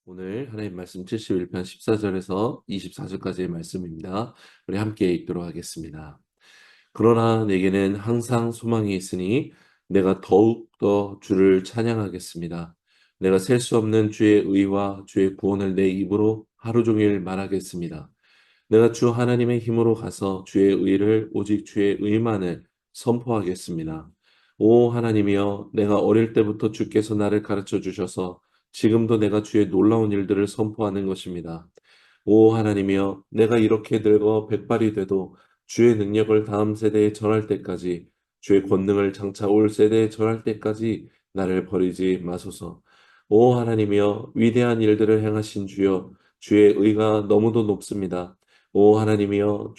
오늘 하나님 말씀 71편 14절에서 24절까지의 말씀입니다. 우리 함께 읽도록 하겠습니다. 그러나 내게는 항상 소망이 있으니 내가 더욱더 주를 찬양하겠습니다. 내가 셀 수 없는 주의 의와 주의 구원을 내 입으로 하루 종일 말하겠습니다. 내가 주 하나님의 힘으로 가서 주의 의를 오직 주의 의만을 선포하겠습니다. 오 하나님이여, 내가 어릴 때부터 주께서 나를 가르쳐 주셔서 지금도 내가 주의 놀라운 일들을 선포하는 것입니다. 오 하나님이여, 내가 이렇게 늙어 백발이 돼도 주의 능력을 다음 세대에 전할 때까지, 주의 권능을 장차 올 세대에 전할 때까지 나를 버리지 마소서. 오 하나님이여, 위대한 일들을 행하신 주여, 주의 의가 너무도 높습니다. 오 하나님이여,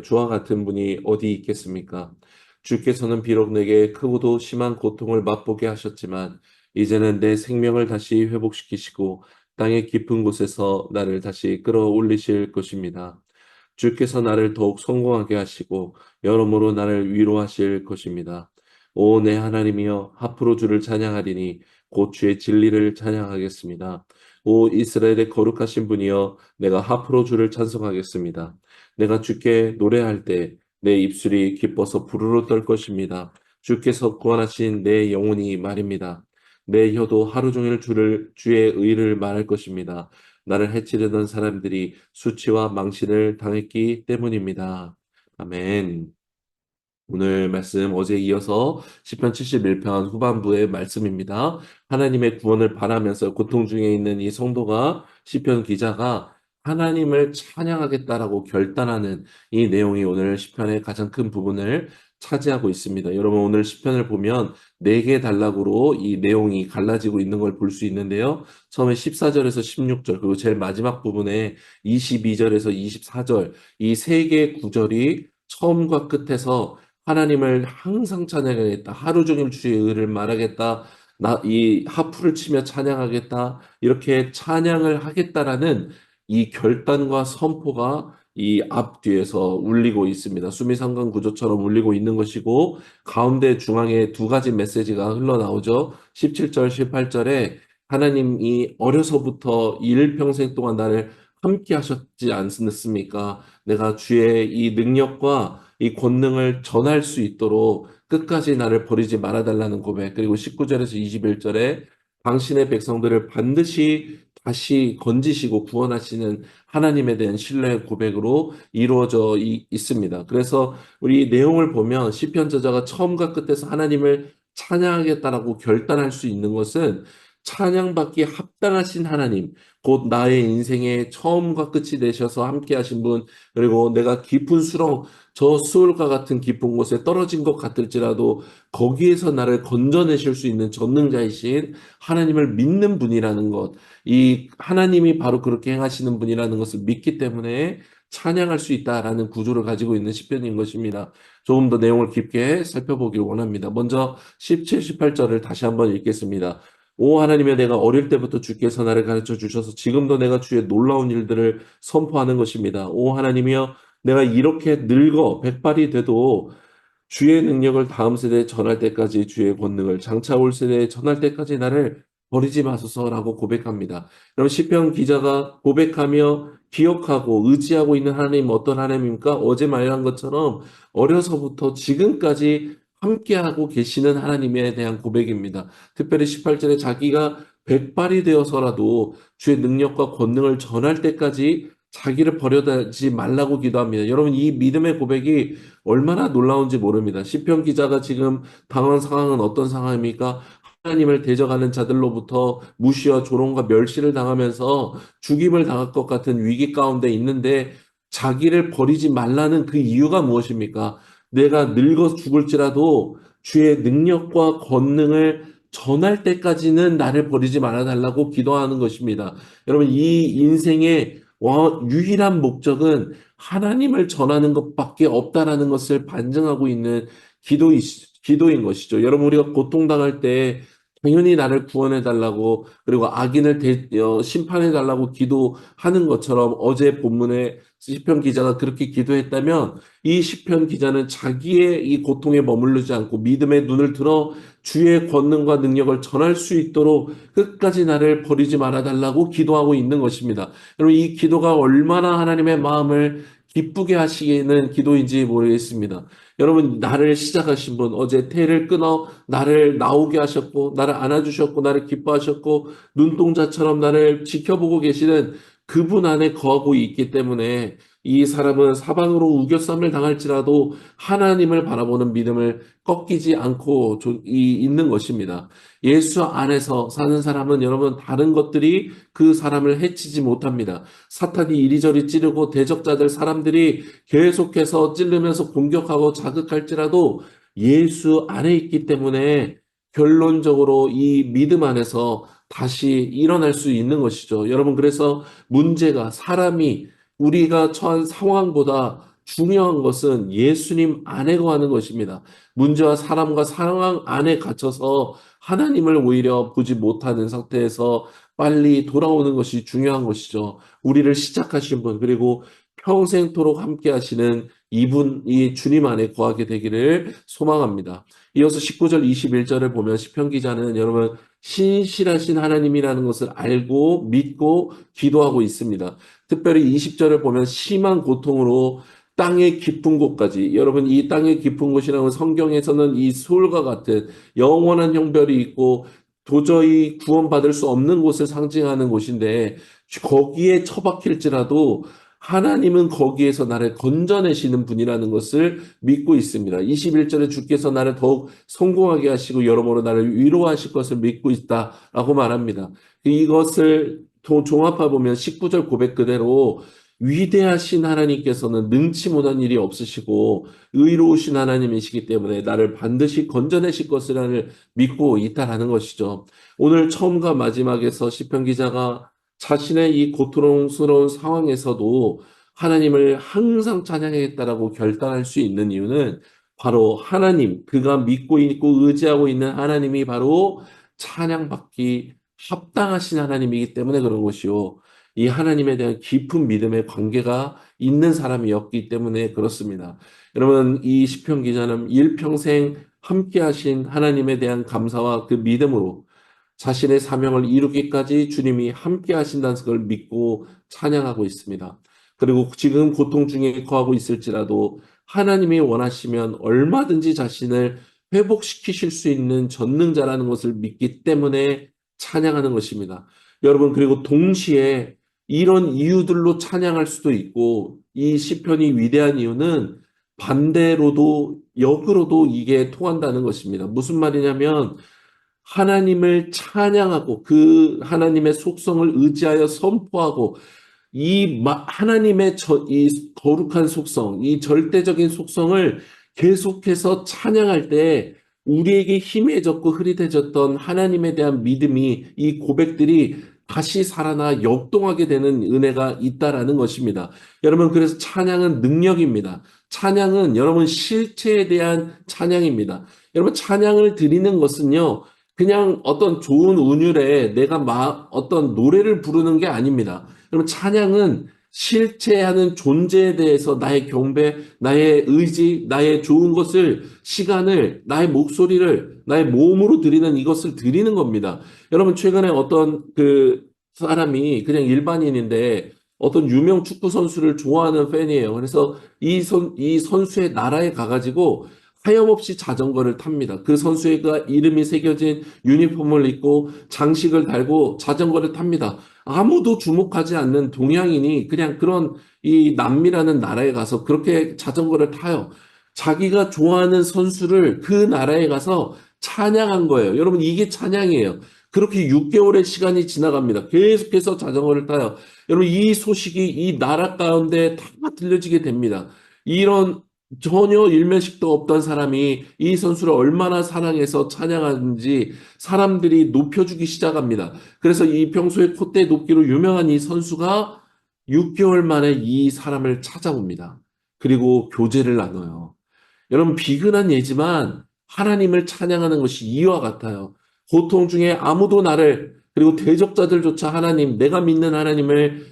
주와 같은 분이 어디 있겠습니까? 주께서는 비록 내게 크고도 심한 고통을 맛보게 하셨지만 이제는 내 생명을 다시 회복시키시고 땅의 깊은 곳에서 나를 다시 끌어올리실 것입니다. 주께서 나를 더욱 성공하게 하시고 여러모로 나를 위로하실 것입니다. 오 내 하나님이여, 앞으로 주를 찬양하리니 곧 주의 진리를 찬양하겠습니다. 오 이스라엘의 거룩하신 분이여, 내가 앞으로 주를 찬송하겠습니다. 내가 주께 노래할 때 내 입술이 기뻐서 부르르 떨 것입니다. 주께서 구원하신 내 영혼이 말입니다. 내 혀도 하루 종일 주의 의를 말할 것입니다. 나를 해치려던 사람들이 수치와 망신을 당했기 때문입니다. 아멘. 오늘 말씀 어제 이어서 시편 71편 후반부의 말씀입니다. 하나님의 구원을 바라면서 고통 중에 있는 이 성도가, 시편 기자가 하나님을 찬양하겠다라고 결단하는 이 내용이 오늘 시편의 가장 큰 부분을 차지하고 있습니다. 여러분, 오늘 시편을 보면 네 개 단락으로 이 내용이 갈라지고 있는 걸 볼 수 있는데요. 처음에 14절에서 16절, 그리고 제일 마지막 부분에 22절에서 24절, 이 세 개의 구절이 처음과 끝에서 하나님을 항상 찬양하겠다, 하루 종일 주의 의를 말하겠다, 이 하프를 치며 찬양하겠다, 이렇게 찬양을 하겠다라는 이 결단과 선포가 이 앞뒤에서 울리고 있습니다. 수미상관 구조처럼 울리고 있는 것이고, 가운데 중앙에 두 가지 메시지가 흘러나오죠. 17절, 18절에 하나님이 어려서부터 일평생 동안 나를 함께 하셨지 않습니까? 내가 주의 이 능력과 이 권능을 전할 수 있도록 끝까지 나를 버리지 말아달라는 고백. 그리고 19절에서 21절에 당신의 백성들을 반드시 다시 건지시고 구원하시는 하나님에 대한 신뢰의 고백으로 이루어져 있습니다. 그래서 우리 내용을 보면 시편 저자가 처음과 끝에서 하나님을 찬양하겠다라고 결단할 수 있는 것은 찬양받기에 합당하신 하나님, 곧 나의 인생의 처음과 끝이 되셔서 함께 하신 분, 그리고 내가 깊은 수렁, 저 수울과 같은 깊은 곳에 떨어진 것 같을지라도 거기에서 나를 건져내실 수 있는 전능자이신 하나님을 믿는 분이라는 것, 이 하나님이 바로 그렇게 행하시는 분이라는 것을 믿기 때문에 찬양할 수 있다라는 구조를 가지고 있는 시편인 것입니다. 조금 더 내용을 깊게 살펴보길 원합니다. 먼저 17, 18절을 다시 한번 읽겠습니다. 오 하나님의, 내가 어릴 때부터 주께서 나를 가르쳐 주셔서 지금도 내가 주의 놀라운 일들을 선포하는 것입니다. 오 하나님이여, 내가 이렇게 늙어 백발이 돼도 주의 능력을 다음 세대에 전할 때까지, 주의 권능을 장차 올 세대에 전할 때까지 나를 버리지 마소서라고 고백합니다. 그럼 시편 기자가 고백하며 기억하고 의지하고 있는 하나님, 어떤 하나님입니까? 어제 말한 것처럼 어려서부터 지금까지 함께하고 계시는 하나님에 대한 고백입니다. 특별히 18절에 자기가 백발이 되어서라도 주의 능력과 권능을 전할 때까지 자기를 버려두지 말라고 기도합니다. 여러분, 이 믿음의 고백이 얼마나 놀라운지 모릅니다. 시편 기자가 지금 당한 상황은 어떤 상황입니까? 하나님을 대적하는 자들로부터 무시와 조롱과 멸시를 당하면서 죽임을 당할 것 같은 위기 가운데 있는데, 자기를 버리지 말라는 그 이유가 무엇입니까? 내가 늙어 죽을지라도 주의 능력과 권능을 전할 때까지는 나를 버리지 말아달라고 기도하는 것입니다. 여러분, 이 인생의 유일한 목적은 하나님을 전하는 것밖에 없다라는 것을 반증하고 있는 기도인 것이죠. 여러분, 우리가 고통당할 때 당연히 나를 구원해달라고, 그리고 악인을 심판해달라고 기도하는 것처럼 어제 본문에 시편 기자가 그렇게 기도했다면, 이 시편 기자는 자기의 이 고통에 머무르지 않고 믿음의 눈을 들어 주의 권능과 능력을 전할 수 있도록 끝까지 나를 버리지 말아달라고 기도하고 있는 것입니다. 여러분, 이 기도가 얼마나 하나님의 마음을 기쁘게 하시는 기도인지 모르겠습니다. 여러분, 나를 시작하신 분, 어제 태를 끊어 나를 나오게 하셨고, 나를 안아주셨고, 나를 기뻐하셨고, 눈동자처럼 나를 지켜보고 계시는 그분 안에 거하고 있기 때문에 이 사람은 사방으로 우겨쌈을 당할지라도 하나님을 바라보는 믿음을 꺾이지 않고 있는 것입니다. 예수 안에서 사는 사람은 여러분 다른 것들이 그 사람을 해치지 못합니다. 사탄이 이리저리 찌르고 대적자들 사람들이 계속해서 찌르면서 공격하고 자극할지라도 예수 안에 있기 때문에 결론적으로 이 믿음 안에서 다시 일어날 수 있는 것이죠. 여러분, 그래서 문제가 사람이 우리가 처한 상황보다 중요한 것은 예수님 안에 거하는 것입니다. 문제와 사람과 상황 안에 갇혀서 하나님을 오히려 보지 못하는 상태에서 빨리 돌아오는 것이 중요한 것이죠. 우리를 시작하신 분, 그리고 평생토록 함께 하시는 이분이 주님 안에 거하게 되기를 소망합니다. 이어서 19절 21절을 보면 시편 기자는 여러분 신실하신 하나님이라는 것을 알고 믿고 기도하고 있습니다. 특별히 20절을 보면 심한 고통으로 땅의 깊은 곳까지, 여러분 이 땅의 깊은 곳이라는 성경에서는 이 소울과 같은 영원한 형벌이 있고 도저히 구원받을 수 없는 곳을 상징하는 곳인데, 거기에 처박힐지라도 하나님은 거기에서 나를 건져내시는 분이라는 것을 믿고 있습니다. 21절에 주께서 나를 더욱 성공하게 하시고 여러모로 나를 위로하실 것을 믿고 있다라고 말합니다. 이것을 종합해 보면 19절 고백 그대로 위대하신 하나님께서는 능치 못한 일이 없으시고 의로우신 하나님이시기 때문에 나를 반드시 건져내실 것이라는 믿고 있다라는 것이죠. 오늘 처음과 마지막에서 시편 기자가 자신의 이 고통스러운 상황에서도 하나님을 항상 찬양하겠다라고 결단할 수 있는 이유는 바로 하나님, 그가 믿고 있고 의지하고 있는 하나님이 바로 찬양받기 합당하신 하나님이기 때문에 그런 것이요. 이 하나님에 대한 깊은 믿음의 관계가 있는 사람이었기 때문에 그렇습니다. 여러분, 이 시편 기자는 일평생 함께 하신 하나님에 대한 감사와 그 믿음으로 자신의 사명을 이루기까지 주님이 함께 하신다는 것을 믿고 찬양하고 있습니다. 그리고 지금 고통 중에 거하고 있을지라도 하나님이 원하시면 얼마든지 자신을 회복시키실 수 있는 전능자라는 것을 믿기 때문에 찬양하는 것입니다. 여러분, 그리고 동시에 이런 이유들로 찬양할 수도 있고, 이 시편이 위대한 이유는 반대로도 역으로도 이게 통한다는 것입니다. 무슨 말이냐면 하나님을 찬양하고 그 하나님의 속성을 의지하여 선포하고 하나님의 이 거룩한 속성, 이 절대적인 속성을 계속해서 찬양할 때 우리에게 희미해졌고 흐릿해졌던 하나님에 대한 믿음이, 이 고백들이 다시 살아나 역동하게 되는 은혜가 있다라는 것입니다. 여러분, 그래서 찬양은 능력입니다. 찬양은 여러분 실체에 대한 찬양입니다. 여러분, 찬양을 드리는 것은요, 그냥 어떤 좋은 운율에 내가 어떤 노래를 부르는 게 아닙니다. 여러분, 찬양은 실체하는 존재에 대해서 나의 경배, 나의 의지, 나의 좋은 것을, 시간을, 나의 목소리를, 나의 몸으로 드리는 이것을 드리는 겁니다. 여러분, 최근에 어떤 그 사람이 그냥 일반인인데 어떤 유명 축구 선수를 좋아하는 팬이에요. 그래서 이 선수의 나라에 가가지고 하염없이 자전거를 탑니다. 그 선수가 이름이 새겨진 유니폼을 입고 장식을 달고 자전거를 탑니다. 아무도 주목하지 않는 동양인이 그냥 그런 이 남미라는 나라에 가서 그렇게 자전거를 타요. 자기가 좋아하는 선수를 그 나라에 가서 찬양한 거예요. 여러분, 이게 찬양이에요. 그렇게 6개월의 시간이 지나갑니다. 계속해서 자전거를 타요. 여러분, 이 소식이 이 나라 가운데 다 들려지게 됩니다. 이런 전혀 일면식도 없던 사람이 이 선수를 얼마나 사랑해서 찬양하는지 사람들이 높여주기 시작합니다. 그래서 이 평소에 콧대 높기로 유명한 이 선수가 6개월 만에 이 사람을 찾아옵니다. 그리고 교제를 나눠요. 여러분, 비근한 예지만 하나님을 찬양하는 것이 이와 같아요. 고통 중에 아무도 나를, 그리고 대적자들조차 하나님, 내가 믿는 하나님을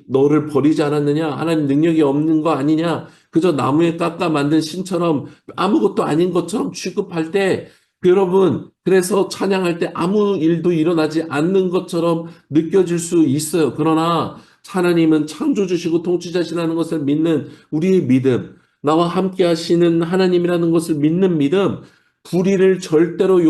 너를 버리지 않았느냐? 하나님 능력이 없는 거 아니냐? 그저 나무에 깎아 만든 신처럼 아무것도 아닌 것처럼 취급할 때, 여러분, 그래서 찬양할 때 아무 일도 일어나지 않는 것처럼 느껴질 수 있어요. 그러나 하나님은 창조주시고 통치자시라는 것을 믿는 우리의 믿음, 나와 함께 하시는 하나님이라는 것을 믿는 믿음, 불의를 절대로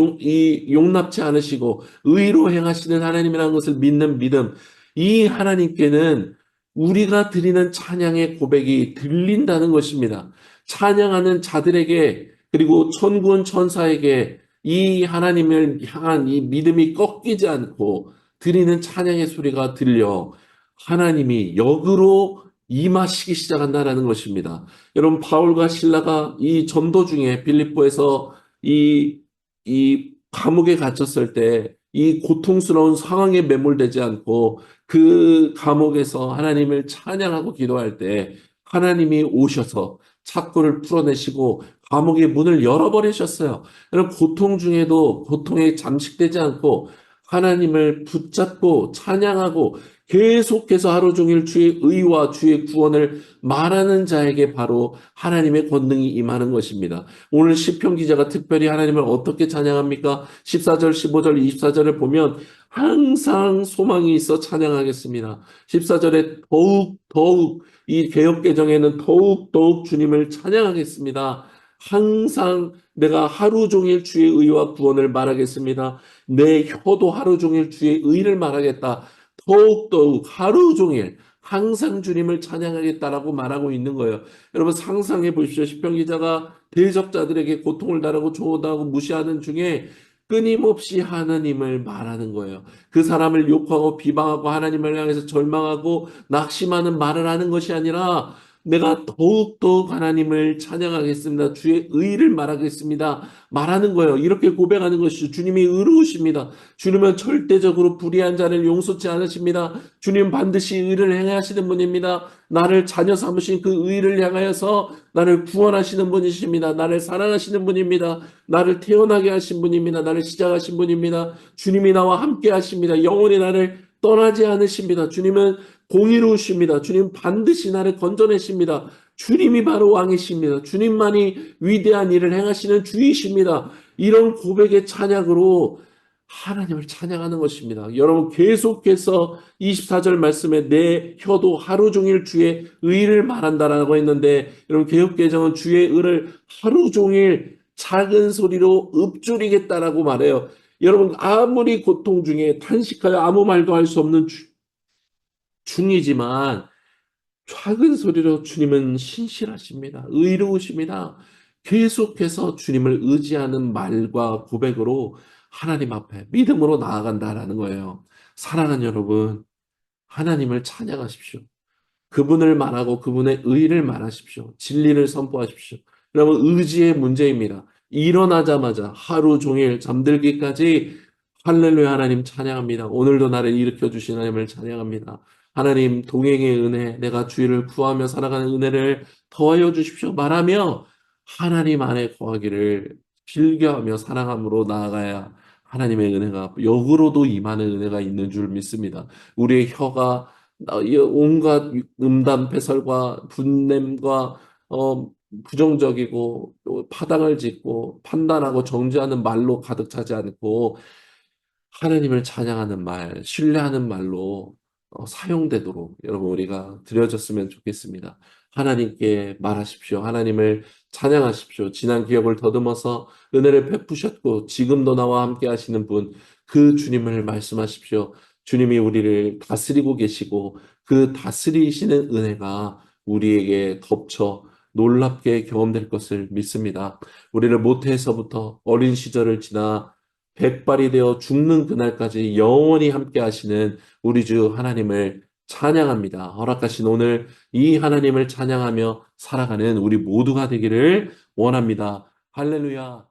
용납치 않으시고 의로 행하시는 하나님이라는 것을 믿는 믿음, 이 하나님께는 우리가 드리는 찬양의 고백이 들린다는 것입니다. 찬양하는 자들에게, 그리고 천군 천사에게 이 하나님을 향한 이 믿음이 꺾이지 않고 드리는 찬양의 소리가 들려 하나님이 역으로 임하시기 시작한다는 것입니다. 여러분, 바울과 실라가 이 전도 중에 빌립보에서 이, 이 감옥에 갇혔을 때 이 고통스러운 상황에 매몰되지 않고 그 감옥에서 하나님을 찬양하고 기도할 때 하나님이 오셔서 착고를 풀어내시고 감옥의 문을 열어버리셨어요. 여러분, 고통 중에도 고통에 잠식되지 않고 하나님을 붙잡고 찬양하고 계속해서 하루 종일 주의 의와 주의 구원을 말하는 자에게 바로 하나님의 권능이 임하는 것입니다. 오늘 시편 기자가 특별히 하나님을 어떻게 찬양합니까? 14절, 15절, 24절을 보면 항상 소망이 있어 찬양하겠습니다. 14절에 더욱 이 개역개정에는 더욱 주님을 찬양하겠습니다. 항상 내가 하루 종일 주의 의와 구원을 말하겠습니다. 내 혀도 하루 종일 주의 의를 말하겠다. 더욱 하루 종일 항상 주님을 찬양하겠다라고 말하고 있는 거예요. 여러분, 상상해 보십시오. 시편 기자가 대적자들에게 고통을 당하고 조언하고 무시하는 중에 끊임없이 하나님을 말하는 거예요. 그 사람을 욕하고 비방하고 하나님을 향해서 절망하고 낙심하는 말을 하는 것이 아니라 내가 더욱 하나님을 찬양하겠습니다. 주의 의를 말하겠습니다. 말하는 거예요. 이렇게 고백하는 것이죠. 주님이 의로우십니다. 주님은 절대적으로 불의한 자를 용서치 않으십니다. 주님 반드시 의를 행하시는 분입니다. 나를 자녀 삼으신 그 의를 향하여서 나를 구원하시는 분이십니다. 나를 사랑하시는 분입니다. 나를 태어나게 하신 분입니다. 나를 시작하신 분입니다. 주님이 나와 함께 하십니다. 영원히 나를 떠나지 않으십니다. 주님은 공의로우십니다. 주님 반드시 나를 건져내십니다. 주님이 바로 왕이십니다. 주님만이 위대한 일을 행하시는 주이십니다. 이런 고백의 찬양으로 하나님을 찬양하는 것입니다. 여러분, 계속해서 24절 말씀에 내 혀도 하루 종일 주의 의를 말한다라고 했는데, 여러분, 개역개정은 주의 의를 하루 종일 작은 소리로 읊조리겠다라고 말해요. 여러분, 아무리 고통 중에 탄식하여 아무 말도 할 수 없는 중이지만 작은 소리로 주님은 신실하십니다. 의로우십니다. 계속해서 주님을 의지하는 말과 고백으로 하나님 앞에 믿음으로 나아간다라는 거예요. 사랑하는 여러분, 하나님을 찬양하십시오. 그분을 말하고 그분의 의를 말하십시오. 진리를 선포하십시오. 여러분, 의지의 문제입니다. 일어나자마자 하루 종일 잠들기까지 할렐루야 하나님 찬양합니다. 오늘도 나를 일으켜 주신 하나님을 찬양합니다. 하나님 동행의 은혜, 내가 주의를 구하며 살아가는 은혜를 더하여 주십시오. 말하며 하나님 안에 거하기를 즐겨하며 사랑함으로 나아가야 하나님의 은혜가 역으로도 임하는 은혜가 있는 줄 믿습니다. 우리의 혀가 이 온갖 음담 패설과 분냄과 부정적이고 또 파당을 짓고 판단하고 정죄하는 말로 가득 차지 않고 하나님을 찬양하는 말, 신뢰하는 말로 사용되도록 여러분 우리가 드려졌으면 좋겠습니다. 하나님께 말하십시오. 하나님을 찬양하십시오. 지난 기억을 더듬어서 은혜를 베푸셨고 지금도 나와 함께 하시는 분, 그 주님을 말씀하십시오. 주님이 우리를 다스리고 계시고 그 다스리시는 은혜가 우리에게 덮쳐 놀랍게 경험될 것을 믿습니다. 우리를 모태에서부터 어린 시절을 지나 백발이 되어 죽는 그날까지 영원히 함께 하시는 우리 주 하나님을 찬양합니다. 허락하신 오늘 이 하나님을 찬양하며 살아가는 우리 모두가 되기를 원합니다. 할렐루야.